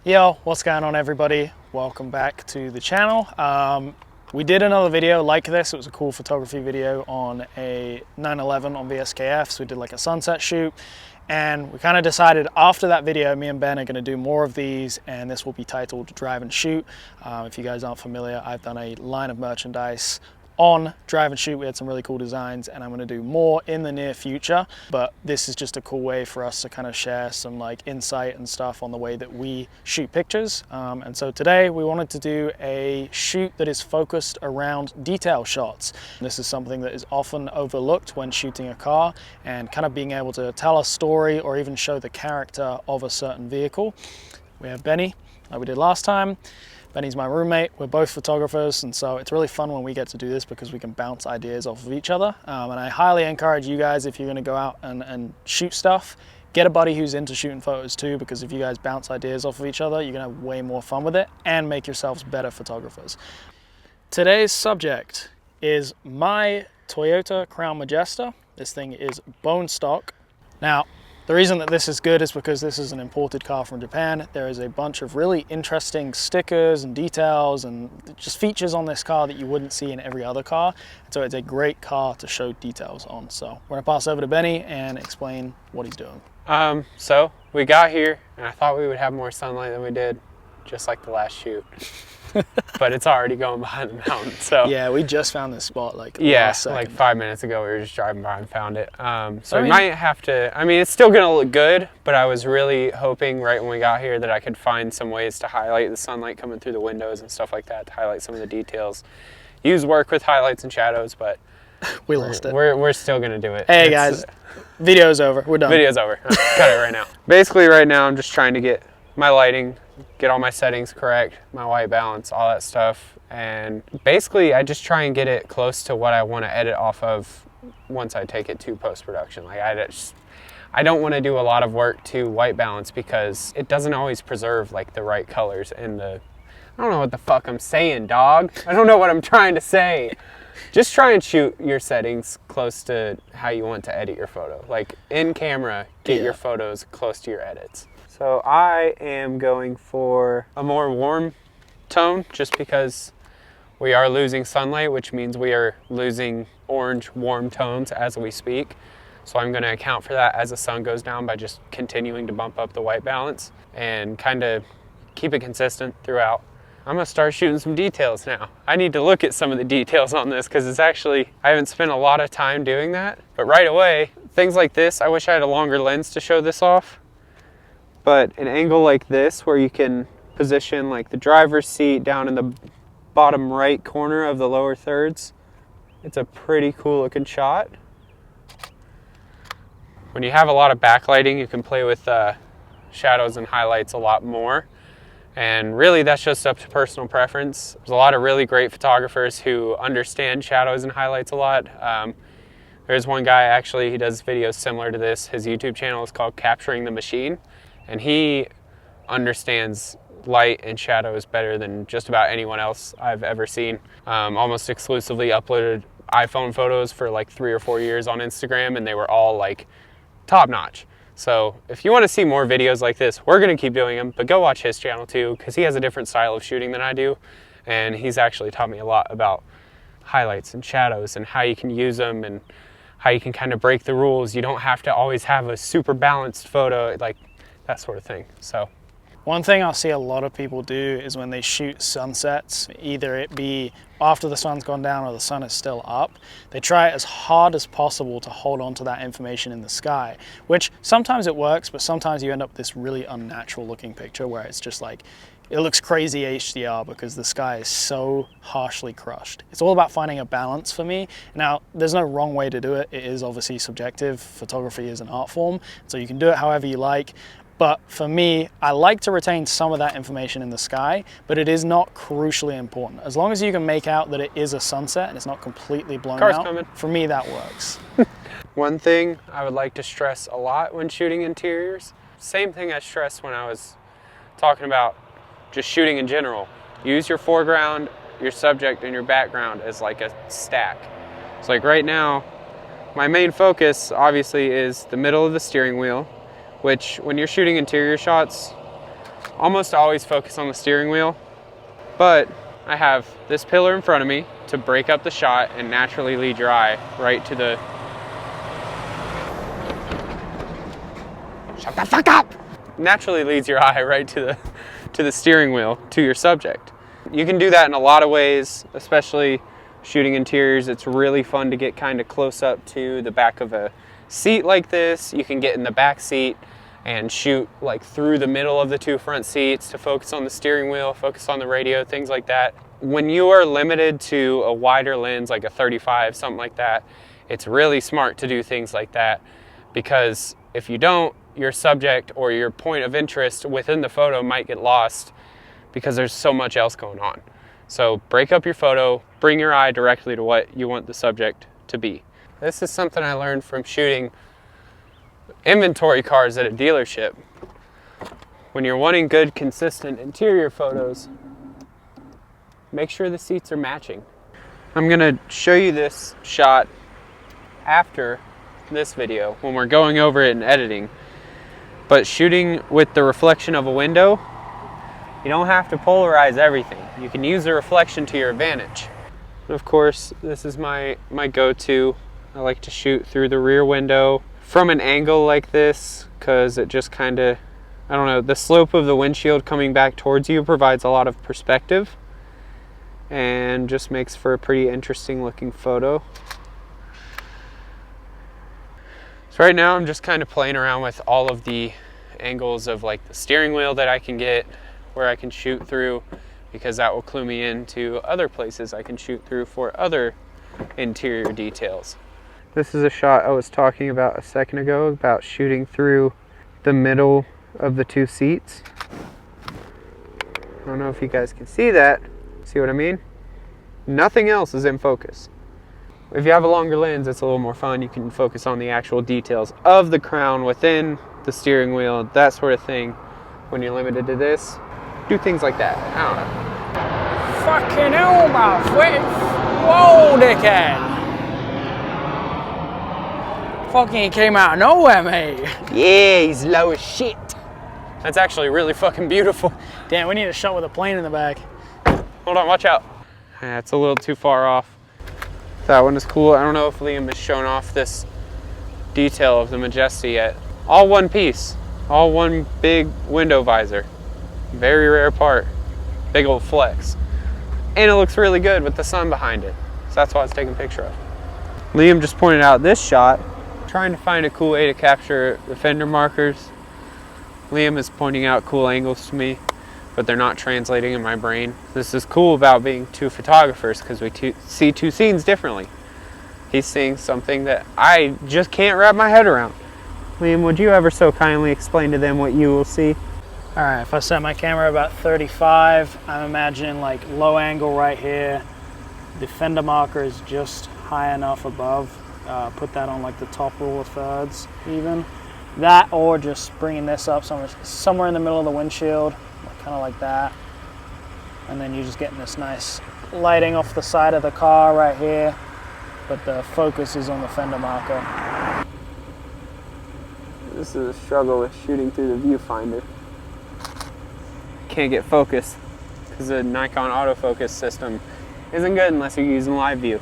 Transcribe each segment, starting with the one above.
Yo, what's going on everybody? Welcome back to the channel. We did another video like this. It was a cool photography video on a 911 on VSKF. So we did like a sunset shoot, and we kind of decided after that video, me and Ben are going to do more of these, and this will be titled Drive and Shoot. If you guys aren't familiar, I've done a line of merchandise on Drive and Shoot. We had some really cool designs, and I'm going to do more in the near future, but this is just a cool way for us to kind of share some like insight and stuff on the way that we shoot pictures. And so today we wanted to do a shoot that is focused around detail shots. This is something that is often overlooked when shooting a car, and kind of being able to tell a story or even show the character of a certain vehicle. We have Benny, like we did last time. Benny's my roommate. We're both photographers, and so it's really fun when we get to do this because we can bounce ideas off of each other. And I highly encourage you guys, if you're going to go out and shoot stuff, get a buddy who's into shooting photos too, because if you guys bounce ideas off of each other, you're going to have way more fun with it and make yourselves better photographers. Today's subject is my Toyota Crown Majesta. This thing is bone stock. Now, the reason that this is good is because this is an imported car from Japan. There is a bunch of really interesting stickers and details and just features on this car that you wouldn't see in every other car. So it's a great car to show details on. So we're gonna pass over to Benny and explain what he's doing. So we got here and I thought we would have more sunlight than we did, just like the last shoot. But it's already going behind the mountain. So yeah, we just found this spot like like 5 minutes ago. We were just driving by and found it. So we might have to, I mean, it's still gonna look good, but I was really hoping right when we got here that I could find some ways to highlight the sunlight coming through the windows and stuff like that, to highlight some of the details. Use work with highlights and shadows, but we lost it. We're still gonna do it. Hey guys, video's over. We're done. Video's over. Cut it right now. Basically right now I'm just trying to get my lighting, get all my settings correct, my white balance, all that stuff. And basically I just try and get it close to what I want to edit off of once I take it to post-production. Like I don't want to do a lot of work to white balance because it doesn't always preserve like the right colors in the, I don't know what the fuck I'm saying, dog. I don't know what I'm trying to say. Just try and shoot your settings close to how you want to edit your photo. Like in camera, get your photos close to your edits. So I am going for a more warm tone just because we are losing sunlight, which means we are losing orange warm tones as we speak. So I'm going to account for that as the sun goes down by just continuing to bump up the white balance and kind of keep it consistent throughout. I'm going to start shooting some details now. I need to look at some of the details on this because it's actually, I haven't spent a lot of time doing that. But right away, things like this, I wish I had a longer lens to show this off. But an angle like this where you can position like the driver's seat down in the bottom right corner of the lower thirds, it's a pretty cool looking shot. When you have a lot of backlighting, you can play with shadows and highlights a lot more. And really that's just up to personal preference. There's a lot of really great photographers who understand shadows and highlights a lot. There's one guy actually, he does videos similar to this. His YouTube channel is called Capturing the Machine. And he understands light and shadows better than just about anyone else I've ever seen. Almost exclusively uploaded iPhone photos for like 3 or 4 years on Instagram, and they were all like top notch. So if you want to see more videos like this, we're going to keep doing them, but go watch his channel too, because he has a different style of shooting than I do. And he's actually taught me a lot about highlights and shadows and how you can use them and how you can kind of break the rules. You don't have to always have a super balanced photo, like that sort of thing. So one thing I'll see a lot of people do is when they shoot sunsets, either it be after the sun's gone down or the sun is still up, they try as hard as possible to hold on to that information in the sky, which sometimes it works, but sometimes you end up with this really unnatural looking picture where it's just like, it looks crazy HDR because the sky is so harshly crushed. It's all about finding a balance for me. Now, there's no wrong way to do it. It is obviously subjective. Photography is an art form, so you can do it however you like. But for me, I like to retain some of that information in the sky, but it is not crucially important. As long as you can make out that it is a sunset and it's not completely blown out, for me that works. One thing I would like to stress a lot when shooting interiors, same thing I stressed when I was talking about just shooting in general. Use your foreground, your subject, and your background as like a stack. So like right now, my main focus obviously is the middle of the steering wheel, which when you're shooting interior shots, almost always focus on the steering wheel, but I have this pillar in front of me to break up the shot and naturally lead your eye right to the... Shut the fuck up! Naturally leads your eye right to the steering wheel, to your subject. You can do that in a lot of ways, especially shooting interiors. It's really fun to get kind of close up to the back of a seat like this. You can get in the back seat and shoot like through the middle of the two front seats to focus on the steering wheel, focus on the radio, things like that. When you are limited to a wider lens, like a 35, something like that, it's really smart to do things like that, because if you don't, your subject or your point of interest within the photo might get lost because there's so much else going on. So break up your photo, bring your eye directly to what you want the subject to be. This is something I learned from shooting inventory cars at a dealership. When you're wanting good, consistent interior photos, make sure the seats are matching. I'm gonna show you this shot after this video when we're going over it and editing. But shooting with the reflection of a window, you don't have to polarize everything. You can use the reflection to your advantage. Of course, this is my go-to. I like to shoot through the rear window from an angle like this, because it just kind of, I don't know, the slope of the windshield coming back towards you provides a lot of perspective and just makes for a pretty interesting looking photo. So right now I'm just kind of playing around with all of the angles of like the steering wheel that I can get, where I can shoot through, because that will clue me into other places I can shoot through for other interior details. This is a shot I was talking about a second ago, about shooting through the middle of the two seats. I don't know if you guys can see that. See what I mean? Nothing else is in focus. If you have a longer lens, it's a little more fun. You can focus on the actual details of the crown within the steering wheel, that sort of thing. When you're limited to this, do things like that. I don't know. Fucking hell, my foot. Whoa, dickhead. Fucking came out of nowhere, mate. Yeah, he's low as shit. That's actually really fucking beautiful. Damn, we need a shot with a plane in the back. Hold on, watch out. Yeah, it's a little too far off. That one is cool. I don't know if Liam has shown off this detail of the Majesta yet. All one piece, all one big window visor. Very rare part. Big old flex. And it looks really good with the sun behind it. So that's why I was taking a picture of. Liam just pointed out this shot. Trying to find a cool way to capture the fender markers. Liam is pointing out cool angles to me, but they're not translating in my brain. This is cool about being two photographers, because we see two scenes differently. He's seeing something that I just can't wrap my head around. Liam, would you ever so kindly explain to them what you will see? All right, if I set my camera about 35, I'm imagining like low angle right here. The fender marker is just high enough above. Put that on like the top rule of thirds even. That, or just bringing this up somewhere in the middle of the windshield, kind of like that. And then you're just getting this nice lighting off the side of the car right here, but the focus is on the fender marker. This is a struggle with shooting through the viewfinder. Can't get focus because the Nikon autofocus system isn't good unless you're using live view.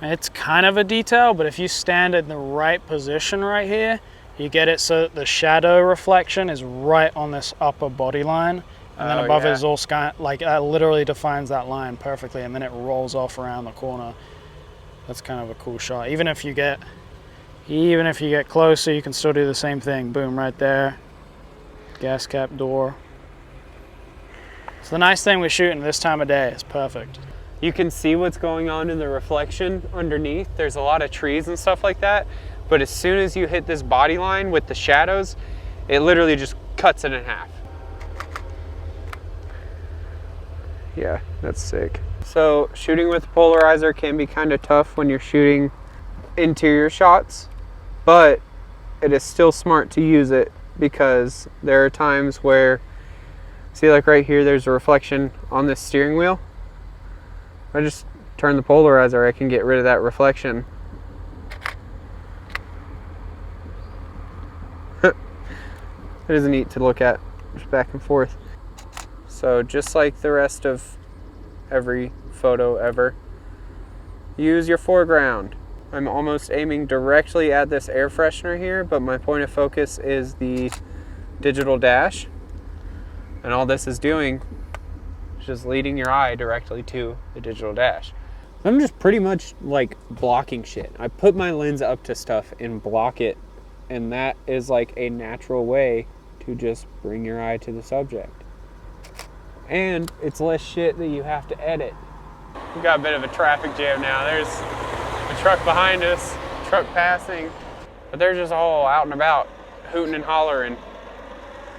It's kind of a detail, but if you stand in the right position right here, you get it so that the shadow reflection is right on this upper body line, and then above it is all sky, like that literally defines that line perfectly, and then it rolls off around the corner. That's kind of a cool shot. Even if you get closer, you can still do the same thing. Boom, right there. Gas cap door. So the nice thing with shooting this time of day is perfect. You can see what's going on in the reflection underneath. There's a lot of trees and stuff like that. But as soon as you hit this body line with the shadows, it literally just cuts it in half. Yeah, that's sick. So shooting with a polarizer can be kind of tough when you're shooting interior shots, but it is still smart to use it, because there are times where, see, like right here, there's a reflection on this steering wheel. I just turn the polarizer, I can get rid of that reflection. It is neat to look at, just back and forth. So just like the rest of every photo ever, use your foreground. I'm almost aiming directly at this air freshener here, but my point of focus is the digital dash. And all this is doing is just leading your eye directly to the digital dash. I'm just pretty much like blocking shit. I put my lens up to stuff and block it, and that is like a natural way to just bring your eye to the subject. And it's less shit that you have to edit. We've got a bit of a traffic jam now. There's a truck behind us, truck passing, but they're just all out and about, hooting and hollering,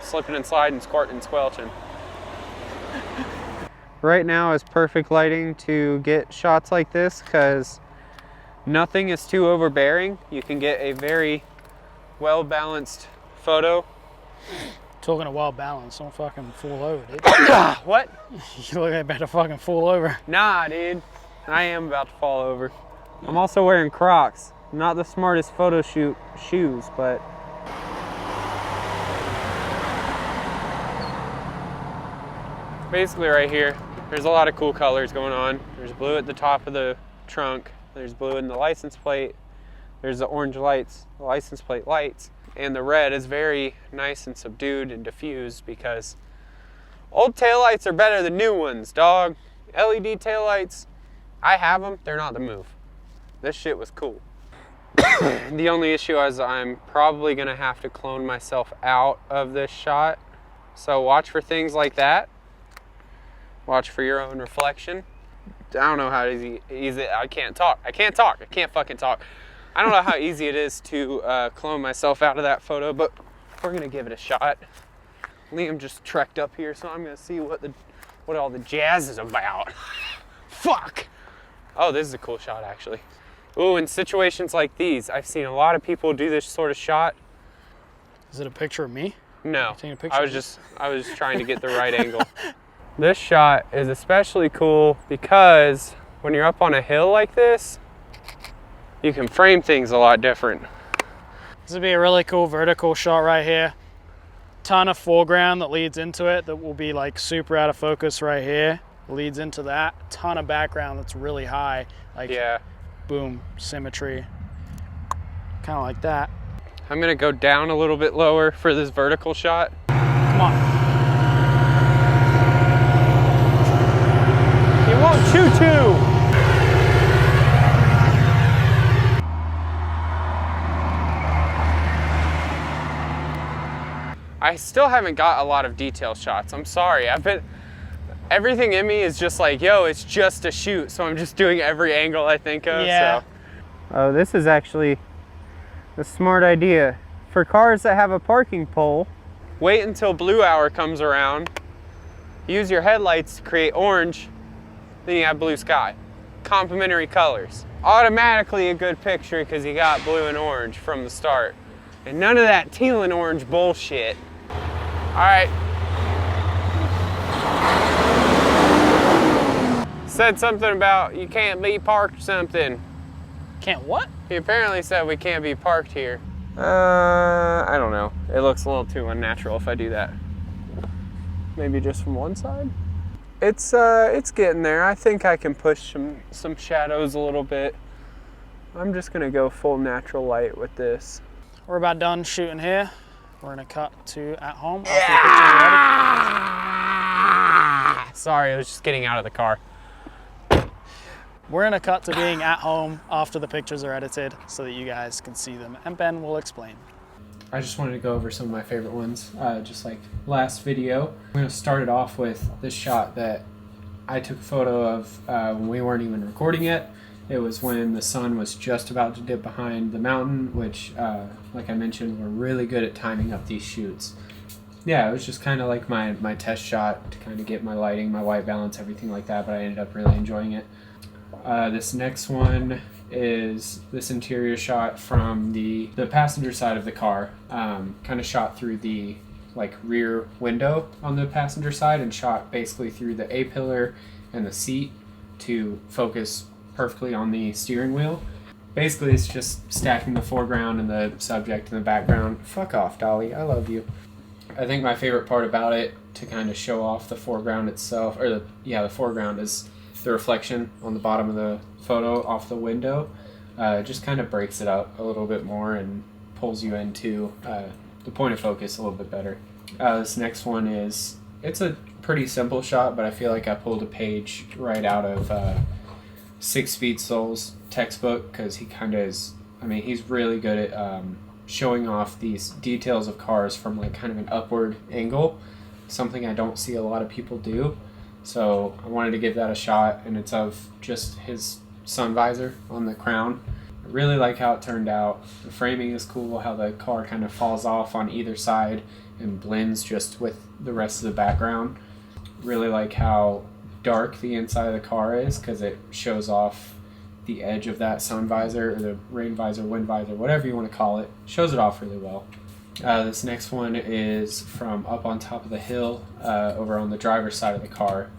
slipping and sliding, squirting and squelching. Right now is perfect lighting to get shots like this because nothing is too overbearing. You can get a very well-balanced photo. Talking of well balanced, don't fucking fall over, dude. What? You look like you better fucking fall over. Nah, dude. I am about to fall over. I'm also wearing Crocs. Not the smartest photo shoot shoes, but basically right here, there's a lot of cool colors going on. There's blue at the top of the trunk. There's blue in the license plate. There's the orange lights, the license plate lights. And the red is very nice and subdued and diffused because old taillights are better than new ones, dog. LED taillights, I have them, they're not the move. This shit was cool. The only issue is I'm probably gonna have to clone myself out of this shot. So watch for things like that. Watch for your own reflection. I don't know how easy I can't fucking talk. I don't know how easy it is to clone myself out of that photo, but we're gonna give it a shot. Liam just trekked up here, so I'm gonna see what all the jazz is about. Fuck! Oh, this is a cool shot, actually. Ooh, in situations like these, I've seen a lot of people do this sort of shot. Is it a picture of me? No, Taking a picture I was trying to get the right angle. This shot is especially cool because when you're up on a hill like this, you can frame things a lot different. This would be a really cool vertical shot right here. Ton of foreground that leads into it that will be like super out of focus right here. Leads into that. Ton of background that's really high. Like, yeah. Boom, symmetry. Kind of like that. I'm gonna go down a little bit lower for this vertical shot. Come on. You won't choo-choo! I still haven't got a lot of detail shots. I'm sorry. Everything in me is just like, yo, it's just a shoot. So I'm just doing every angle I think of. Yeah. So. Oh, this is actually a smart idea. For cars that have a parking pole, wait until blue hour comes around. Use your headlights to create orange. Then you have blue sky. Complementary colors. Automatically a good picture because you got blue and orange from the start. And none of that teal and orange bullshit. All right. Said something about you can't be parked something. Can't what? He apparently said we can't be parked here. I don't know. It looks a little too unnatural if I do that. Maybe just from one side? It's getting there. I think I can push some shadows a little bit. I'm just gonna go full natural light with this. We're about done shooting here. We're gonna cut to at home. Yeah! Sorry, I was just getting out of the car. We're gonna cut to being at home after the pictures are edited so that you guys can see them, and Ben will explain. I just wanted to go over some of my favorite ones, just like last video. I'm gonna start it off with this shot that I took a photo of when we weren't even recording yet. It was when the sun was just about to dip behind the mountain, which, like I mentioned, we're really good at timing up these shoots. Yeah, it was just kind of like my test shot to kind of get my lighting, my white balance, everything like that, but I ended up really enjoying it. This next one is this interior shot from the passenger side of the car, kind of shot through the rear window on the passenger side and shot basically through the A-pillar and the seat to focus perfectly on the steering wheel. Basically, it's just stacking the foreground and the subject in the background. Fuck off, Dolly. I love you. I think my favorite part about it, to kind of show off the foreground itself, or the foreground is the reflection on the bottom of the photo off the window. Just kind of breaks it up a little bit more and pulls you into the point of focus a little bit better. This next one it's a pretty simple shot, but I feel like I pulled a page right out of 6 Speed Soul's textbook, because he kind of is, I mean, he's really good at showing off these details of cars from like kind of an upward angle, something I don't see a lot of people do. So I wanted to give that a shot, and it's of just his sun visor on the Crown. I really like how it turned out. The framing is cool, how the car kind of falls off on either side and blends just with the rest of the background. Really like how dark the inside of the car is, because it shows off the edge of that sun visor, or the rain visor, wind visor, whatever you want to call it. Shows it off really well. This next one is from up on top of the hill over on the driver's side of the car.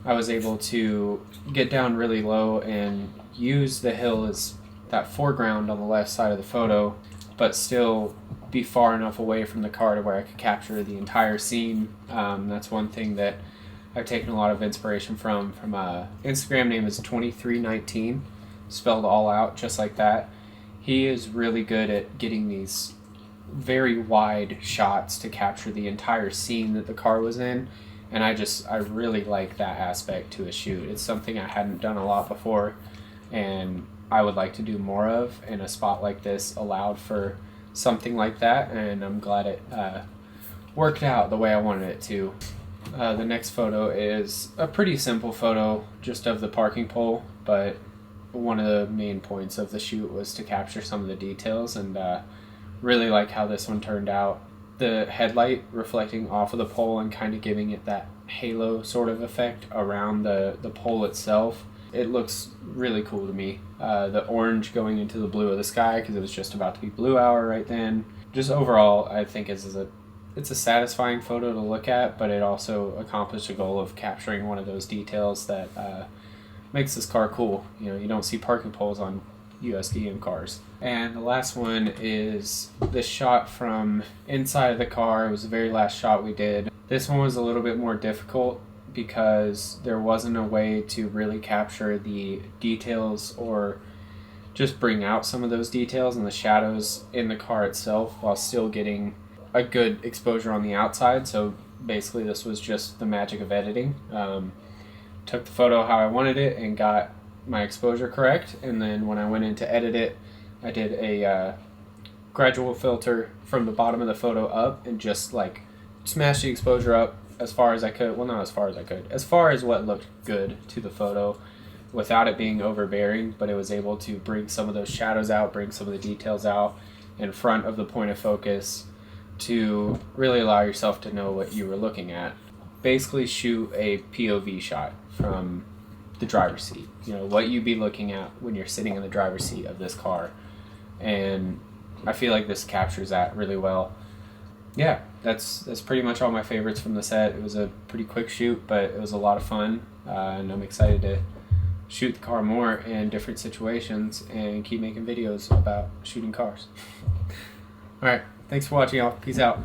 I was able to get down really low and use the hill as that foreground on the left side of the photo, but still be far enough away from the car to where I could capture the entire scene. That's one thing that I've taken a lot of inspiration from Instagram name is 2319, spelled all out just like that. He is really good at getting these very wide shots to capture the entire scene that the car was in, and I really like that aspect to a shoot. It's something I hadn't done a lot before, and I would like to do more of, and a spot like this allowed for something like that, and I'm glad it worked out the way I wanted it to. The next photo is a pretty simple photo just of the parking pole, but one of the main points of the shoot was to capture some of the details, and really like how this one turned out. The headlight reflecting off of the pole and kind of giving it that halo sort of effect around the pole itself. It looks really cool to me. The orange going into the blue of the sky, because it was just about to be blue hour right then. Just overall, I think it's a satisfying photo to look at, but it also accomplished a goal of capturing one of those details that makes this car cool. You know, you don't see parking poles on USDM cars. And the last one is this shot from inside of the car. It was the very last shot we did. This one was a little bit more difficult because there wasn't a way to really capture the details or just bring out some of those details and the shadows in the car itself while still getting a good exposure on the outside. So basically this was just the magic of editing. Took the photo how I wanted it and got my exposure correct, and then when I went in to edit it, I did a gradual filter from the bottom of the photo up and just like smashed the exposure up as far as I could. Well, not as far as I could, as far as what looked good to the photo without it being overbearing, but it was able to bring some of those shadows out, bring some of the details out in front of the point of focus to really allow yourself to know what you were looking at. Basically shoot a POV shot from the driver's seat, you know, what you'd be looking at when you're sitting in the driver's seat of this car, and I feel like this captures that really well. Yeah, that's pretty much all my favorites from the set. It was a pretty quick shoot, but it was a lot of fun, and I'm excited to shoot the car more in different situations and keep making videos about shooting cars. Alright, thanks for watching, y'all. Peace out.